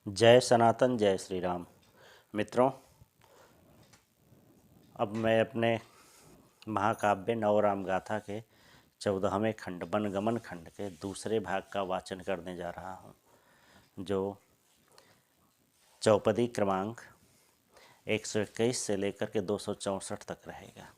जय सनातन जय श्री राम। मित्रों, अब मैं अपने महाकाव्य नवराम गाथा के 14वें खंड वनगमन खंड के दूसरे भाग का वाचन करने जा रहा हूँ, जो चौपदी क्रमांक 121 से लेकर के 264 तक रहेगा।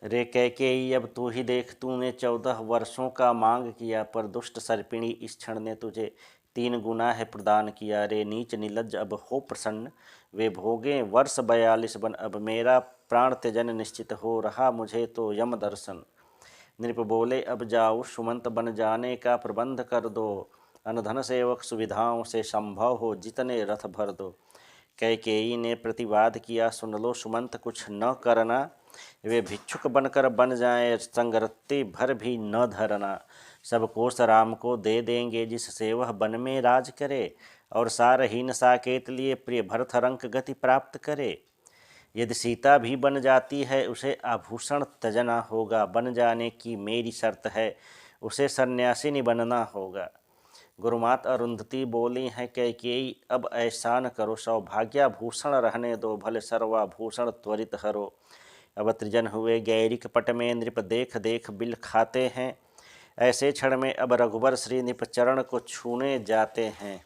रे कैकेयी, अब तू ही देख, तूने 14 वर्षों का मांग किया, पर दुष्ट सर्पिणी इस क्षण ने तुझे 3 गुना है प्रदान किया। रे नीच निलज्ज, अब हो प्रसन्न, वे भोगे वर्ष 42 वन, अब मेरा प्राण त्यजन निश्चित हो रहा मुझे तो यम दर्शन। नृप बोले, अब जाओ सुमंत बन जाने का प्रबंध कर दो, अनधन सेवक सुविधाओं से संभव हो जितने रथ भर दो। कैकेयी ने प्रतिवाद किया, सुन लो सुमंत कुछ न करना, वे भिक्षुक बनकर बन जाएं, संगरत्ती भर भी न धरना। सब कोष राम को दे देंगे जिससे वह वन में राज करे, और सारहीन साकेत लिए प्रिय भरत रंक गति प्राप्त करे। यदि सीता भी बन जाती है उसे आभूषण तजना होगा, बन जाने की मेरी शर्त है उसे सन्यासिनी बनना होगा। गुरुमात अरुंधति बोली हैं, कैकेयी अब ऐसा न करो, सौभाग्याभूषण रहने दो, भले सर्वाभूषण त्वरित हरो। अब त्रिजन हुए गैरिक पट में, नृप देख देख बिल खाते हैं, ऐसे क्षण में अब रघुबर श्री नृप चरण को छूने जाते हैं।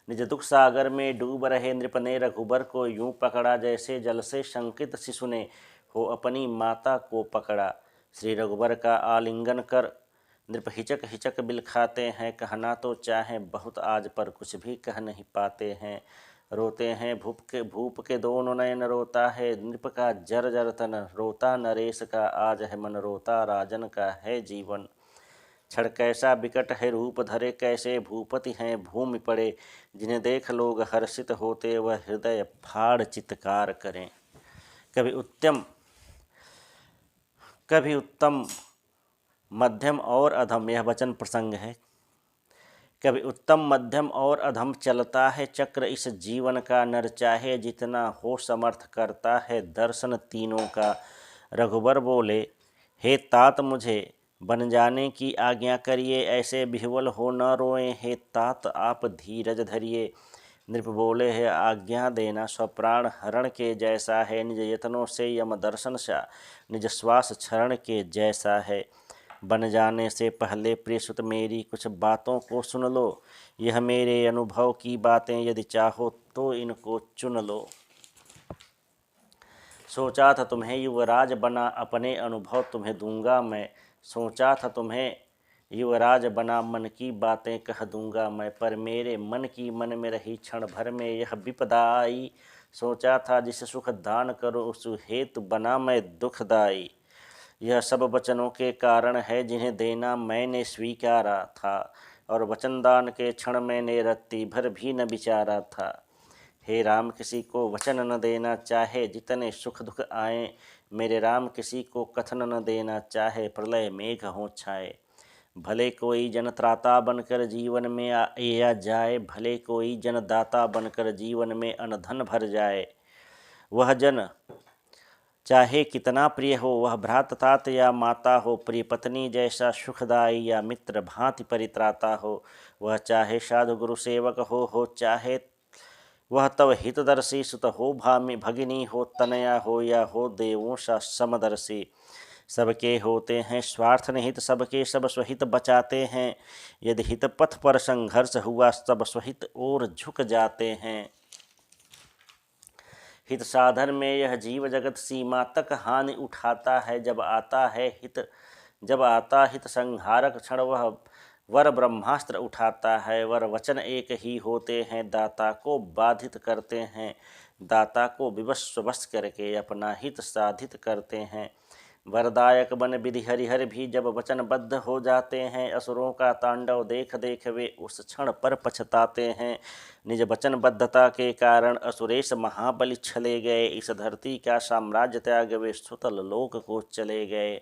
निज दुख सागर में डूब रहे नृप ने रघुबर को यूं पकड़ा, जैसे जल से शंकित शिशु ने हो अपनी माता को पकड़ा। श्री रघुबर का आलिंगन कर नृप हिचक हिचक बिल खाते हैं, कहना तो चाहें बहुत आज पर कुछ भी कह नहीं पाते हैं। रोते हैं भूप के दोनों नयन, रोता है नृप का जर जर तन, रोता नरेश का आज है मन, रोता राजन का है जीवन। क्षण कैसा विकट है रूप धरे, कैसे भूपति हैं भूमि पड़े, जिन्हें देख लोग हर्षित होते वह हृदय फाड़ चित्कार करें। कभी उत्तम मध्यम और अधम, यह वचन प्रसंग है। कभी उत्तम मध्यम और अधम चलता है चक्र इस जीवन का, नर चाहे जितना हो समर्थ करता है दर्शन तीनों का। रघुबर बोले, हे तात मुझे बन जाने की आज्ञा करिए, ऐसे विह्वल हो न रोएं, हे तात आप धीरज धरिए। नृप बोले, है आज्ञा देना स्वप्राण हरण के जैसा है, निज यत्नों से यम दर्शन सा निज श्वास क्षरण के जैसा है। बन जाने से पहले प्रिय सुत मेरी कुछ बातों को सुन लो, यह मेरे अनुभव की बातें, यदि चाहो तो इनको चुन लो। सोचा था तुम्हें युवराज बना, अपने अनुभव तुम्हें दूंगा मैं। सोचा था तुम्हें युवराज बना, मन की बातें कह दूंगा मैं, पर मेरे मन में रही क्षण भर में यह विपदा आई। सोचा था जिस सुख दान करो उस हेतु बना मैं दुखदाई। यह सब वचनों के कारण है जिन्हें देना मैंने स्वीकारा था, और वचनदान के क्षण मैंने रत्ती भर भी न विचारा था। हे राम, किसी को वचन न देना चाहे जितने सुख दुख आए, मेरे राम किसी को कथन न देना चाहे प्रलय मेघ हो छाए। भले कोई जन त्राता बनकर जीवन में या जाए, भले कोई जन दाता बनकर जीवन में अनधन भर जाए। वह जन चाहे कितना प्रिय हो, वह भ्रात तात या माता हो, प्रिय पत्नी जैसा सुखदाई या मित्र भांति परित्राता हो। वह चाहे साधु गुरु सेवक हो चाहे वह तव हितदर्शी सुत हो, भामी भगिनी हो, तनया हो या हो देवों सा समदर्शी। सबके होते हैं स्वार्थ निहित, सबके सब स्वहित बचाते हैं। यदि हित पथ पर संघर्ष हुआ सब स्वहित और झुक जाते हैं। हित साधन में यह जीव जगत सीमा तक हानि उठाता है, जब आता हित संहारक क्षण वह वर ब्रह्मास्त्र उठाता है। वर वचन एक ही होते हैं, दाता को बाधित करते हैं, दाता को विवश करके अपना हित साधित करते हैं। वरदायक बन विधि हरिहर भी जब वचनबद्ध हो जाते हैं, असुरों का तांडव देख देख वे उस क्षण पर पछताते हैं। निज वचनबद्धता के कारण असुरेश महाबली छले गए, इस धरती का साम्राज्य त्याग वे सुतल लोक को चले गए।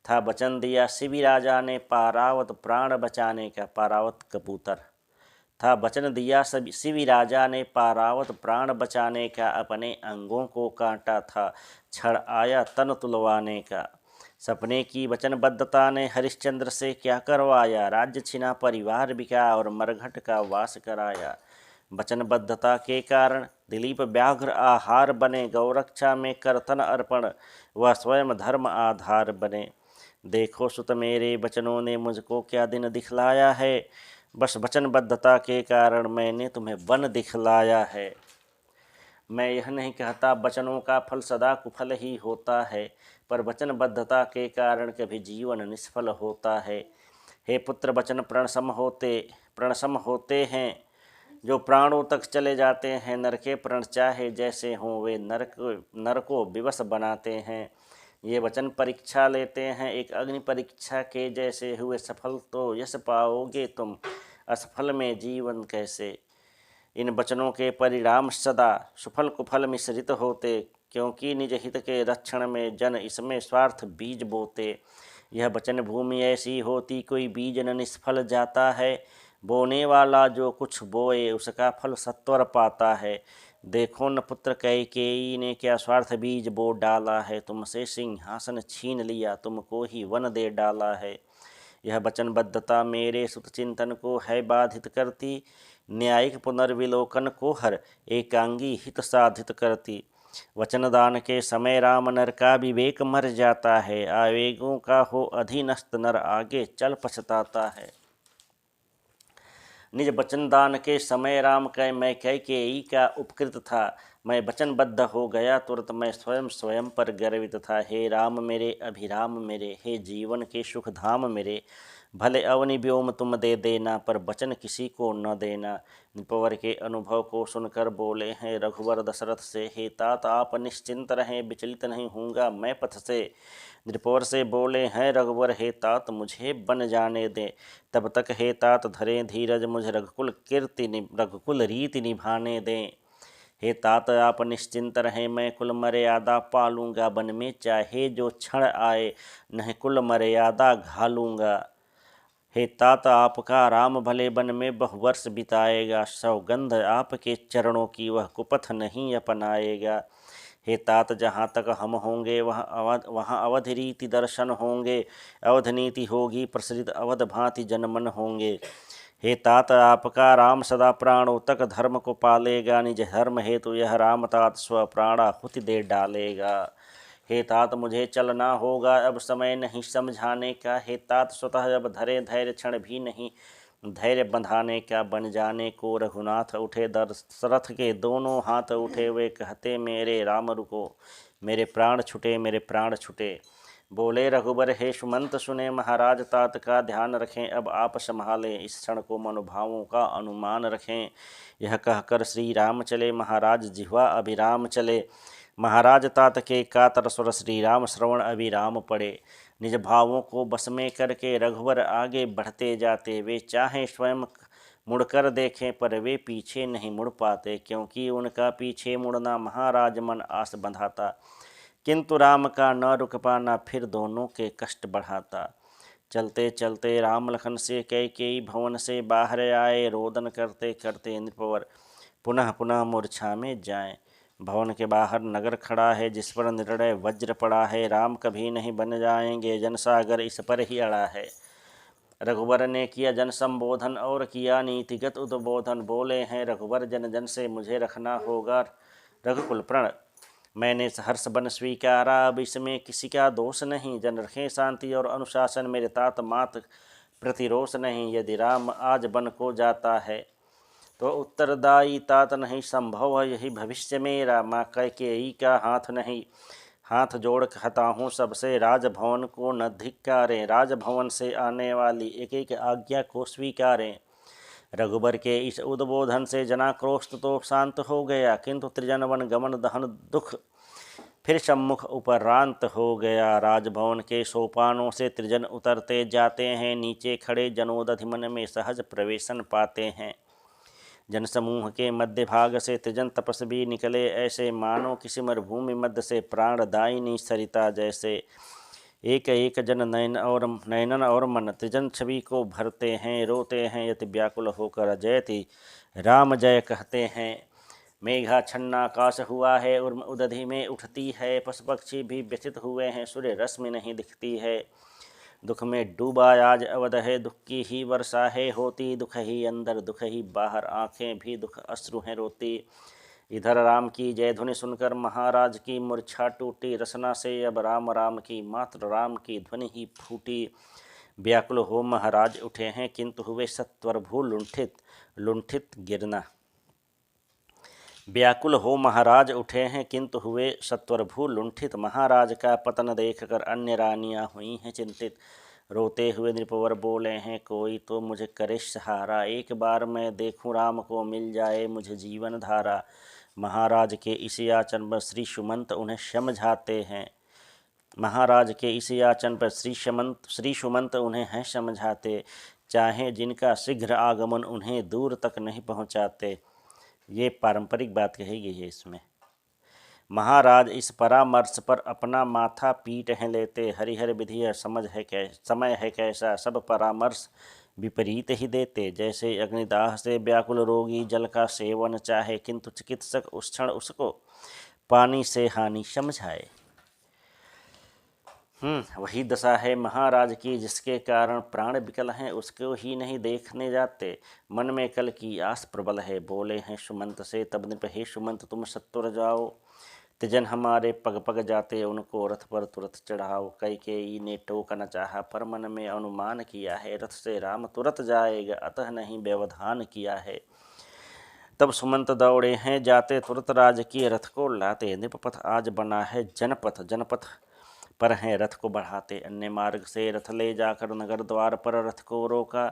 था वचन दिया शिवी राजा ने पारावत प्राण बचाने का, पारावत कबूतर। था वचन दिया शिवी राजा ने पारावत प्राण बचाने का, अपने अंगों को काटा था क्षण आया तन तुलवाने का। सपने की वचनबद्धता ने हरिश्चंद्र से क्या करवाया, राज्य छिना परिवार बिका और मरघट का वास कराया। वचनबद्धता के कारण दिलीप व्याघ्र आहार बने, गौरक्षा में करतन अर्पण वह स्वयं धर्म आधार बने। देखो सुत मेरे वचनों ने मुझको क्या दिन दिखलाया है, बस वचनबद्धता के कारण मैंने तुम्हें वन दिखलाया है। मैं यह नहीं कहता वचनों का फल सदा कुफल ही होता है, पर वचनबद्धता के कारण कभी जीवन निष्फल होता है। हे पुत्र, वचन प्रणसम होते हैं, जो प्राणों तक चले जाते हैं। नर के प्रण चाहे जैसे हों, वे नर को विवश बनाते हैं। ये वचन परीक्षा लेते हैं एक अग्नि परीक्षा के जैसे, हुए सफल तो यश पाओगे तुम, असफल में जीवन कैसे। इन वचनों के परिणाम सदा सुफल कुफल मिश्रित होते, क्योंकि निज हित के रक्षण में जन इसमें स्वार्थ बीज बोते। यह वचन भूमि ऐसी होती, कोई बीज न निष्फल जाता है। बोने वाला जो कुछ बोए, उसका फल सत्वर पाता है। देखो न पुत्र, कैकेयी ने क्या स्वार्थ बीज बो डाला है। तुमसे सिंहासन छीन लिया, तुमको ही वन दे डाला है। यह वचनबद्धता मेरे सुत चिंतन को है बाधित करती, न्यायिक पुनर्विलोकन को हर एकांगी हित साधित करती। वचनदान के समय राम नर का विवेक मर जाता है, आवेगों का हो अधीनस्थ नर आगे चल पछताता है। निज वचनदान के समय राम कह मैं कैकेयी का उपकृत था, मैं वचनबद्ध हो गया तुरंत, मैं स्वयं पर गर्वित था। हे राम मेरे अभिराम मेरे, हे जीवन के सुख धाम मेरे, भले अवनि व्योम तुम दे देना, पर वचन किसी को न देना। नृपवर के अनुभव को सुनकर बोले हैं रघुवर दशरथ से, हे तात आप निश्चिंत रहें, विचलित नहीं होऊंगा मैं पथ से। नृपवर से बोले हैं रघुवर, हे तात मुझे बन जाने दें, तब तक हे तात धरें धीरज, मुझे रघुकुल रीति निभाने दें। हे तात आप निश्चिंत रहें, मैं कुल मर्यादा पालूंगा, वन में चाहे जो क्षण आए, नहीं कुल मर्यादा घालूंगा। हे तात आपका राम भले वन में बहुवर्ष बिताएगा, सौगंध आपके चरणों की वह कुपथ नहीं अपनाएगा। हे तात जहाँ तक हम होंगे वहाँ अवध रीति दर्शन होंगे, अवध नीति होगी प्रसरित, अवध भांति जनमन होंगे। हे तात आपका राम सदा प्राणों तक धर्म को पालेगा, निज धर्म हेतु यह राम तात स्व प्राणा हुति दे डालेगा। हे तात मुझे चलना होगा, अब समय नहीं समझाने का। हे तात स्वतः अब धरे धैर्य क्षण भी नहीं, धैर्य बंधाने का। बन जाने को रघुनाथ उठे, दशरथ के दोनों हाथ उठे, वे कहते मेरे राम रुको, मेरे प्राण छुटे, मेरे प्राण छुटे। बोले रघुबर हे सुमंत सुने, महाराज तात का ध्यान रखें, अब आप संभालें, इस क्षण को मनोभावों का अनुमान रखें। यह कहकर श्री राम चले, महाराज जिह्वा अभिराम चले। महाराज तात के कातर स्वर श्री राम श्रवण अभिराम पड़े। निज भावों को बस में करके रघुवर आगे बढ़ते जाते, वे चाहें स्वयं मुड़कर देखें, पर वे पीछे नहीं मुड़ पाते, क्योंकि उनका पीछे मुड़ना महाराज मन आस बंधाता, किंतु राम का न रुक पाना फिर दोनों के कष्ट बढ़ाता। चलते चलते राम लखन से कैकेयी भवन से बाहर आए, रोदन करते करते नृपवर पुनः पुनः मूर्छा में जाएं। भवन के बाहर नगर खड़ा है, जिस पर निर्णय वज्र पड़ा है, राम कभी नहीं बन जाएंगे, जनसागर इस पर ही अड़ा है। रघुवर ने किया जन संबोधन और किया नीतिगत उद्बोधन, बोले हैं रघुवर जन जन से मुझे रखना होगा रघुकुल प्रण, मैंने सहर्ष बन स्वीकारा, अब इसमें किसी का दोष नहीं, जन रखें शांति और अनुशासन, मेरे तात मात प्रतिरोष नहीं। यदि राम आज बन को जाता है तो उत्तरदायी तात नहीं संभव है, यही भविष्य मेरा, माँ कैकेयी का हाथ नहीं। हाथ जोड़ कहता हूँ सबसे, राजभवन को न धिक्कारें, राजभवन से आने वाली एक एक आज्ञा को स्वीकारें। रघुबर के इस उद्बोधन से जनाक्रोश तो शांत हो गया, किंतु त्रिजन वन गमन दहन दुख फिर सम्मुख उपरांत हो गया। राजभवन के सोपानों से त्रिजन उतरते जाते हैं, नीचे खड़े जनोदधि मन में सहज प्रवेशन पाते हैं। जनसमूह के मध्य भाग से त्रिजन तपस्वी निकले, ऐसे मानो किसी मरुभूमि मध्य से प्राणदायिनी सरिता जैसे। एक एक जन नयनन और मन त्रिजन छवि को भरते हैं, रोते हैं यति व्याकुल होकर, जयति राम जय कहते हैं। मेघाच्छन्नाकाश हुआ है, उर्म उदधि में उठती है, पशु पक्षी भी व्यथित हुए हैं, सूर्य रश्मि नहीं दिखती है। दुख में डूबा आज अवध है, दुख की ही वर्षा है होती, दुख ही अंदर दुख ही बाहर, आंखें भी दुख अश्रु हैं रोती। इधर राम की जय ध्वनि सुनकर महाराज की मूर्छा टूटी, रसना से अब राम राम की मात्र राम की ध्वनि ही फूटी। व्याकुल हो महाराज उठे हैं, किंतु हुए सत्वरभू लुंठित, लुंठित गिरना। व्याकुल हो महाराज उठे हैं, किंतु हुए सत्वरभू लुंठित, महाराज का पतन देखकर अन्य रानियां हुई हैं चिंतित। रोते हुए नृपवर बोले हैं, कोई तो मुझे करे सहारा, एक बार मैं देखूं राम को मिल जाए मुझे जीवन धारा। महाराज के इसी याचन पर श्री सुमंत उन्हें समझाते हैं, महाराज के इसी याचन पर श्री सुमंत उन्हें हैं समझाते, चाहे जिनका शीघ्र आगमन उन्हें दूर तक नहीं पहुँचाते। ये पारंपरिक बात कही गई है इसमें। महाराज इस परामर्श पर अपना माथा पीट हैं लेते, हरिहर विधि समझ है समय है कैसा, सब परामर्श विपरीत ही देते। जैसे अग्निदाह से व्याकुल रोगी जल का सेवन चाहे, किंतु चिकित्सक उस क्षण उसको पानी से हानि समझाए। वही दशा है महाराज की, जिसके कारण प्राण विकल हैं उसको ही नहीं देखने जाते, मन में कल की आस प्रबल है। बोले हैं सुमंत से तब नृप, हे सुमंत तुम सत्वर जाओ, तिजन हमारे पग पग जाते, उनको रथ पर तुरंत चढ़ाओ। कैकेयी ने टोक न चाहा, पर मन में अनुमान किया है, रथ से राम तुरंत जाएगा, अतः नहीं व्यवधान किया है। तब सुमंत दौड़े हैं जाते, तुरंत राज की रथ को लाते, नृपपथ आज बना है जनपथ, जनपथ पर हैं रथ को बढ़ाते। अन्य मार्ग से रथ ले जाकर नगर द्वार पर रथ को रोका,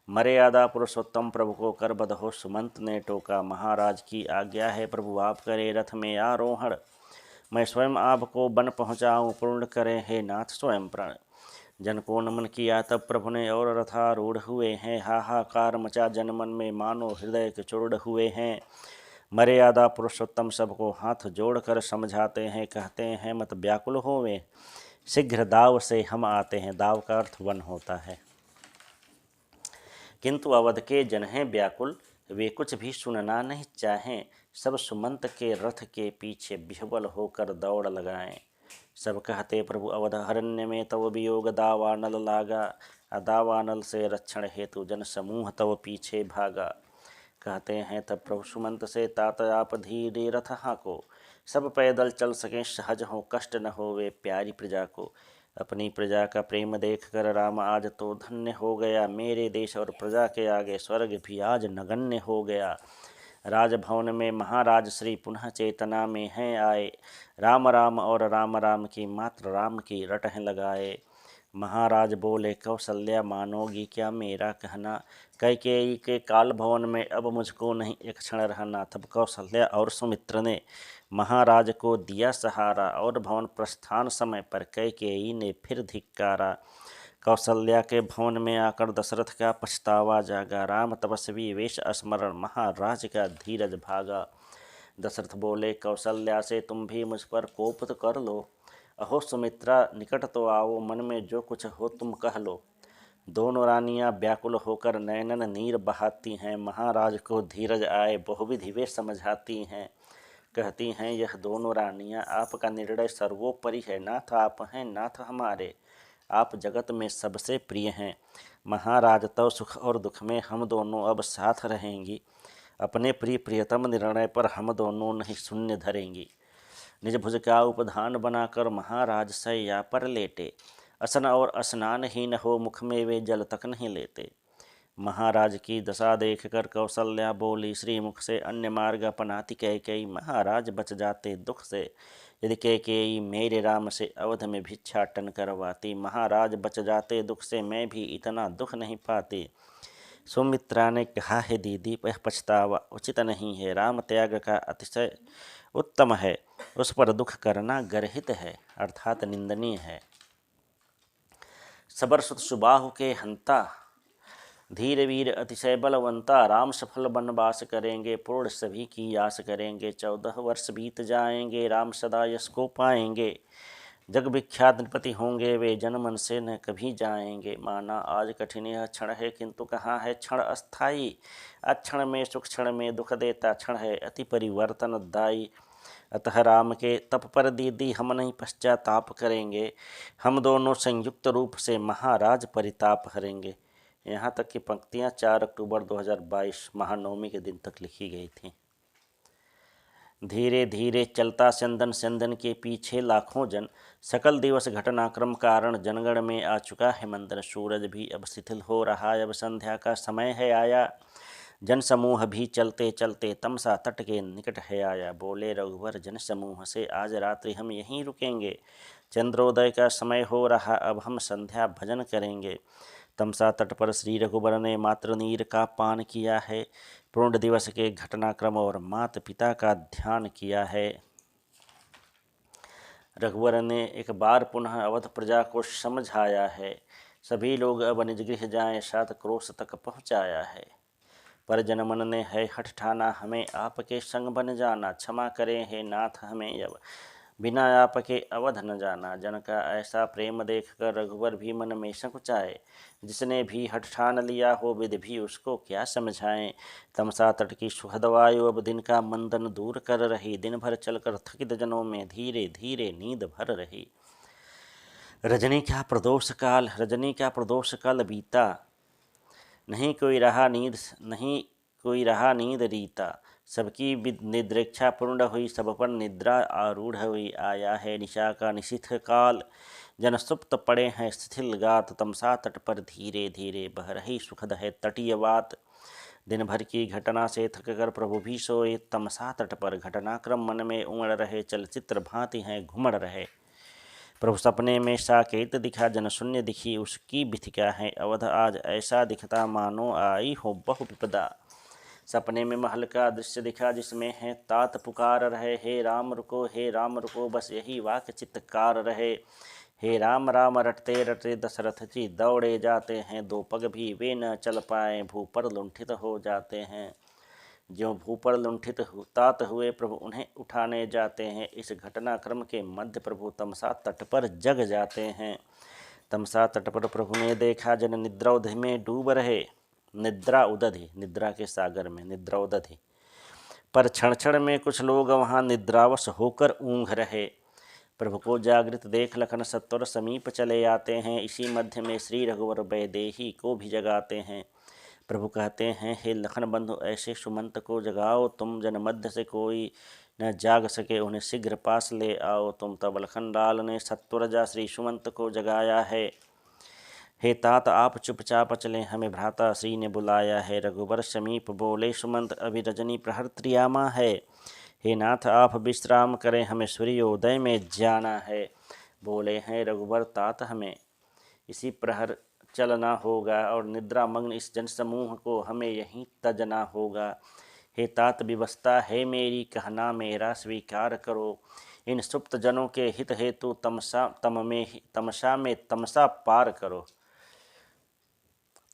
मर्यादा पुरुषोत्तम प्रभु को कर बधो सुमंत ने टोका। महाराज की आज्ञा है प्रभु आप करे रथ में आरोहण, मैं स्वयं आपको बन पहुँचाऊँ, पूर्ण करें हे नाथ स्वयं प्रण। जन को नमन किया तब प्रभु ने और रथारूढ़ हुए हैं, हाहाकार मचा जनमन में मानो हृदय के चूर्ण हुए हैं। मर्यादा पुरुषोत्तम सबको हाथ जोड़कर समझाते हैं, कहते हैं मत व्याकुल होवे, शीघ्र दाव से हम आते हैं। दाव का अर्थ वन होता है। किंतु अवध के जन हैं व्याकुल, वे कुछ भी सुनना नहीं चाहें, सब सुमंत के रथ के पीछे विह्वल होकर दौड़ लगाएं। सब कहते प्रभु अवध हरण्य में तव वियोग दावानल लागा, दावानल से रक्षण हेतु जन समूह तव पीछे भागा। कहते हैं तब प्रभु सुमंत से तात आप धीरे रथ हाँको, सब पैदल चल सकें सहज हो, कष्ट न होवे प्यारी प्रजा को। अपनी प्रजा का प्रेम देख कर राम आज तो धन्य हो गया, मेरे देश और प्रजा के आगे स्वर्ग भी आज नगण्य हो गया। राजभवन में महाराज श्री पुनः चेतना में हैं आए, राम राम और राम राम की मात्र राम की रटह लगाए। महाराज बोले कौशल्या मानोगी क्या मेरा कहना, कैकेयी के काल भवन में अब मुझको नहीं एक क्षण रहना। तब कौशल्या और सुमित्र ने महाराज को दिया सहारा, और भवन प्रस्थान समय पर कैकेयी ने फिर धिक्कारा। कौशल्या के भवन में आकर दशरथ का पछतावा जागा, राम तपस्वी वेश स्मरण महाराज का धीरज भागा। दशरथ बोले कौशल्या से तुम भी मुझ पर कोप तो कर लो, अहो सुमित्रा निकट तो आओ, मन में जो कुछ हो तुम कह लो। दोनों रानियां व्याकुल होकर नैनन नीर बहाती हैं, महाराज को धीरज आए बहुविधि वे समझाती हैं। कहती हैं यह दोनों रानियां आपका निर्णय सर्वोपरि है, नाथ आप हैं नाथ हमारे, आप जगत में सबसे प्रिय हैं। महाराज तो सुख और दुख में हम दोनों अब साथ रहेंगी, अपने प्रिय प्रियतम निर्णय पर हम दोनों नहीं शून्य धरेंगी। निज भुज का उपधान बनाकर महाराज सैया पर लेटे, असन और स्नान ही न हो मुख में वे जल तक नहीं लेते। महाराज की दशा देखकर कौशल्या बोली श्रीमुख से अन्य मार्ग अपनाती कैकेयी, महाराज बच जाते दुख से, यदि कैकेयी मेरे राम से अवध में भिक्षाटन करवाती। महाराज बच जाते दुख से, मैं भी इतना दुख नहीं पाती। सुमित्रा ने कहा है दीदी यह पछतावा उचित नहीं है, राम त्याग का अतिशय उत्तम है, उस पर दुख करना गर्हित है अर्थात निंदनीय है। सबर सुत सुबाहु के हंता, धीर वीर अतिशय बलवंता, राम सफल वनवास करेंगे, पूर्ण सभी की आस करेंगे। 14 वर्ष बीत जाएंगे, राम सदा यश को पाएंगे, जग विख्यात नृपति होंगे वे, जनमन से न कभी जाएंगे। माना आज कठिन यह क्षण है, किंतु कहाँ है क्षण अस्थाई। अक्षण में सुख, क्षण में दुख देता क्षण है, अति परिवर्तनदायी। अतः राम के तप पर दीदी हम नहीं पश्चाताप करेंगे, हम दोनों संयुक्त रूप से महाराज परिताप हरेंगे। यहाँ तक की पंक्तियाँ 4 अक्टूबर 2022 महानवमी के दिन तक लिखी गई थी। धीरे धीरे चलता स्यंदन, स्यंदन के पीछे लाखों जन। सकल दिवस घटनाक्रम कारण जनगण में आ चुका है मंदन। सूरज भी अब शिथिल हो रहा, अब संध्या का समय है आया। जन समूह भी चलते चलते तमसा तट के निकट है आया। बोले रघुवर जन समूह से, आज रात्रि हम यहीं रुकेंगे। चंद्रोदय का समय हो रहा, अब हम संध्या भजन करेंगे। तमसा तट पर श्री रघुवर ने मातृ नीर का पान किया है। पूर्ण दिवस के घटनाक्रम और माता पिता का ध्यान किया है। रघुवर ने एक बार पुनः अवध प्रजा को समझाया है। सभी लोग अब निज गृह जाएं, सात क्रोश तक पहुँचाया है। पर जनमन ने है हठ ठाना, हमें आपके संग बन जाना। क्षमा करें हे नाथ हमें अब, बिना आपके अवध न जाना। जन का ऐसा प्रेम देखकर रघुवर भी मन में संकुचाए। जिसने भी हठ ठान लिया हो, विधि भी उसको क्या समझाएं। तमसा तट की सुखद वायु अब दिन का मंदन दूर कर रही। दिन भर चलकर थकित जनों में धीरे धीरे नींद भर रही। रजनी क्या प्रदोष काल, रजनी क्या प्रदोष काल बीता। नहीं कोई रहा नींद रीता। सबकी निद्रेक्षा पूर्ण हुई, सब पर निद्रा आरूढ़ हुई। आया है निशा का निशिथ काल, जन सुप्त पड़े हैं शिथिल गात। तमसा तट पर धीरे धीरे बह रही सुखद है तटीय बात। दिन भर की घटना से थक कर प्रभु भी सोए, तमसा तट पर घटनाक्रम मन में उमड़ रहे। चलचित्र भांति हैं घुमड़ रहे। प्रभु सपने में साकेत दिखा, जन शून्य दिखी उसकी बिथिका है। अवध आज ऐसा दिखता मानो आई हो बहु विपदा। सपने में महल का दृश्य दिखा, जिसमें है तात पुकार रहे। हे राम रुको, हे राम रुको, बस यही वाक चित्तकार रहे। हे राम राम रटते रटते दशरथ जी दौड़े जाते हैं। दो पग भी वे न चल पाए, भू पर लुंठित हो जाते हैं। ज्यों भू पर लुंठित तात हुए, प्रभु उन्हें उठाने जाते हैं। इस घटनाक्रम के मध्य प्रभु तमसा तट पर जग जाते हैं। तमसा तट पर प्रभु ने देखा, जन निद्रौध में डूब रहे। निद्रा उदधि, निद्रा के सागर में निद्रा उदधि। पर क्षण क्षण में कुछ लोग वहाँ निद्रावश होकर ऊँघ रहे। प्रभु को जागृत देख लखन सत्वर समीप चले आते हैं। इसी मध्य में श्री रघुवर वैदेही को भी जगाते हैं। प्रभु कहते हैं, हे लखन बंधु ऐसे सुमंत को जगाओ तुम। जन मध्य से कोई न जाग सके, उन्हें शीघ्र पास ले आओ तुम। तब लखन लाल ने सत्वर जा श्री सुमंत को जगाया है। हे तात आप चुपचाप चलें, हमें भ्राता श्री ने बुलाया है। रघुवर समीप बोले सुमंत, अभी रजनी प्रहर त्रियामा है। हे नाथ आप विश्राम करें, हमें सूर्योदय में जाना है। बोले हैं रघुवर, तात हमें इसी प्रहर चलना होगा, और निद्रामग्न इस जनसमूह को हमें यहीं तजना होगा। हे तात विवस्था है मेरी, कहना मेरा स्वीकार करो। इन सुप्त जनों के हित हेतु तमसा में तमसा पार करो।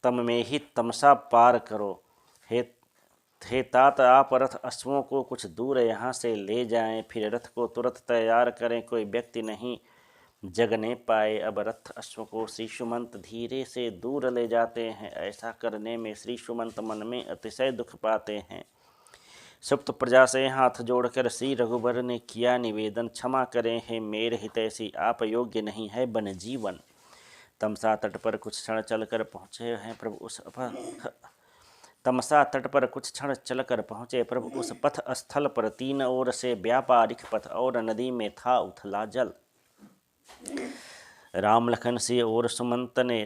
तम में ही तमसा पार करो। हे तात आप रथ अश्वों को कुछ दूर यहाँ से ले जाएं, फिर रथ को तुरंत तैयार करें, कोई व्यक्ति नहीं जगने पाए। अब रथ अश्व को श्री सुमंत धीरे से दूर ले जाते हैं। ऐसा करने में श्री सुमंत मन में अतिशय दुख पाते हैं। सुप्त प्रजा से हाथ जोड़कर श्री रघुवर ने किया निवेदन, क्षमा करें हे मेरे हितैषी, आप योग्य नहीं है बन जीवन। तमसा तट पर कुछ क्षण चलकर पहुँचे हैं प्रभु उस तमसा तट पर कुछ क्षण चलकर पहुँचे प्रभु उस पथ स्थल पर। तीन ओर से व्यापारिक पथ और नदी में था उथला जल। राम लखन से और सुमंत ने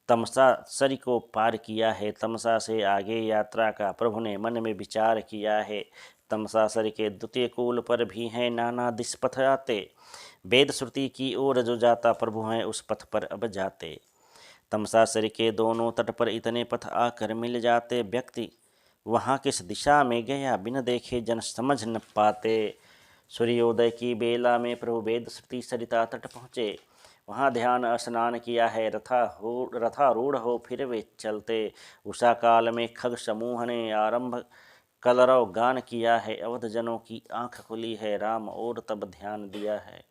तमसा सरी को पार किया है। तमसा से आगे यात्रा का प्रभु ने मन में विचार किया है। तमसा सरी के द्वितीय कूल पर भी हैं नाना दिश पथ आते। वेद श्रुति की ओर जो जाता प्रभु हैं उस पथ पर अब जाते। तमसा सरी के दोनों तट पर इतने पथ आकर मिल जाते, व्यक्ति वहाँ किस दिशा में गया बिन देखे जन समझ न पाते। सूर्योदय की बेला में प्रभु वेद श्रुति सरिता तट पहुँचे। वहाँ ध्यान स्नान किया है, रथारूढ़ हो फिर वे चलते। उषा काल में खग समूह ने आरंभ कलरव गान किया है। अवध जनों की आँख खुली है, राम और तब ध्यान दिया है।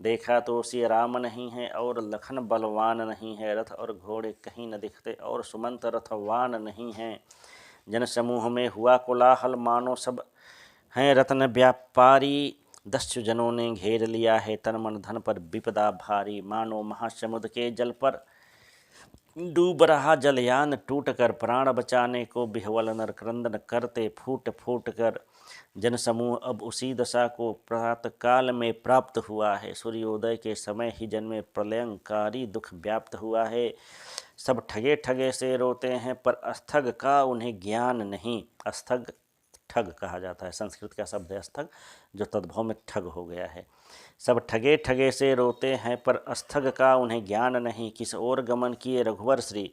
देखा तो श्री राम नहीं है और लखन बलवान नहीं है, रथ और घोड़े कहीं न दिखते और सुमंत रथवान नहीं हैं। जन समूह में हुआ कोलाहल, मानो सब हैं रत्न व्यापारी। दस्यु जनों ने घेर लिया है तन मन धन पर विपदा भारी। मानो महासमुद्र के जल पर डूब रहा जलयान, टूट कर प्राण बचाने को बिहवल नर क्रंदन करते फूट फूट कर। जन समूह अब उसी दशा को प्रातः काल में प्राप्त हुआ है। सूर्योदय के समय ही जन्मे प्रलयंकारी दुख व्याप्त हुआ है। सब ठगे ठगे से रोते हैं पर अस्थग का उन्हें ज्ञान नहीं। अस्थग ठग कहा जाता है, संस्कृत का शब्द है अस्थग, जो तद्भव में ठग हो गया है। सब ठगे ठगे से रोते हैं पर अस्थग का उन्हें ज्ञान नहीं। किस ओर गमन किए रघुवर श्री,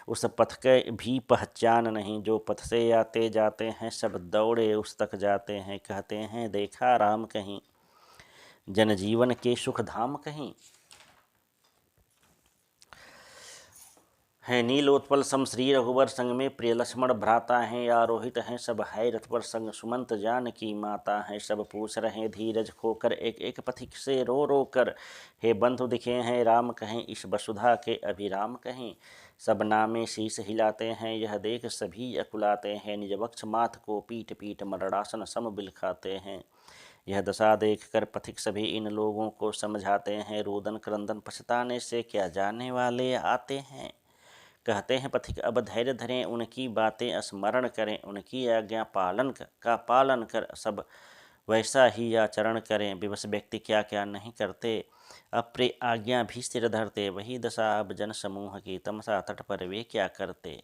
उस पथ के भी पहचान नहीं। जो पथ से आते जाते हैं सब दौड़े उस तक जाते हैं। कहते हैं देखा राम कहीं, जनजीवन के सुख धाम कहीं। हैं नीलोत्पल सम श्री रघुवर संग में, प्रिय लक्ष्मण भ्राता हैं आरोहित हैं सब। है रथ पर संग सुमंत जान की माता हैं। सब पूछ रहे धीरज खोकर एक एक पथिक से रो रो कर। हे बंधु दिखे हैं राम कहीं, इस वसुधा के अभिराम कहीं। सब नामे शीस हिलाते हैं यह देख सभी अकुलाते हैं। निज वक्ष माथ को पीट पीट मरणासन सम बिलखाते हैं। यह दशा देख कर पथिक सभी इन लोगों को समझाते हैं। रोदन क्रंदन पछताने से क्या जाने वाले आते हैं। कहते हैं पथिक अब धैर्य धरें, उनकी बातें स्मरण करें। उनकी आज्ञा पालन कर सब वैसा ही आचरण करें। विवश व्यक्ति क्या क्या नहीं करते, अप्रिय आज्ञा भी सिर धरते। वही दशा अब जन समूह की, तमसा तट पर वे क्या करते।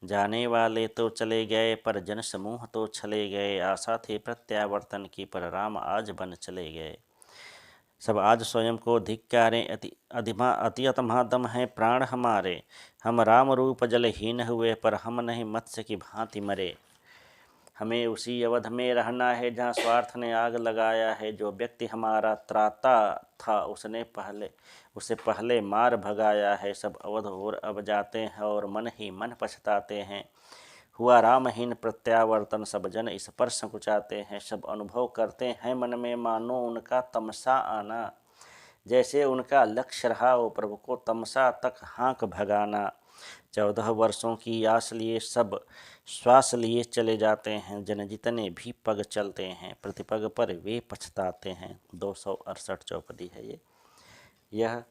जाने वाले तो चले गए पर जन समूह तो चले गए। आशा थे प्रत्यावर्तन की पर राम आज बन चले गए। सब आज स्वयं को धिक्कारें, अति अतमादम है प्राण हमारे। हम राम रूप जलहीन हुए पर हम नहीं मत्स्य की भांति मरे। हमें उसी अवध में रहना है जहाँ स्वार्थ ने आग लगाया है। जो व्यक्ति हमारा त्राता था उसे पहले मार भगाया है। सब अवध और अब जाते हैं और मन ही मन पछताते हैं। हुआ रामहीन प्रत्यावर्तन, सब जन इस पर संकुचाते हैं। सब अनुभव करते हैं मन में मानो उनका तमसा आना। जैसे उनका लक्ष्य रहा वो प्रभु को तमसा तक हाँक भगाना। 14 वर्षों की आस लिए सब श्वास लिए चले जाते हैं। जन जितने भी पग चलते हैं प्रतिपग पर वे पछताते हैं। 268 चौपदी है ये। यह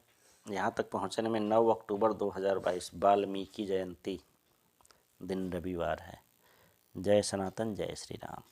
यहाँ तक पहुँचने में 9 अक्टूबर 2022 वाल्मीकि जयंती दिन रविवार है। जय सनातन, जय श्री राम।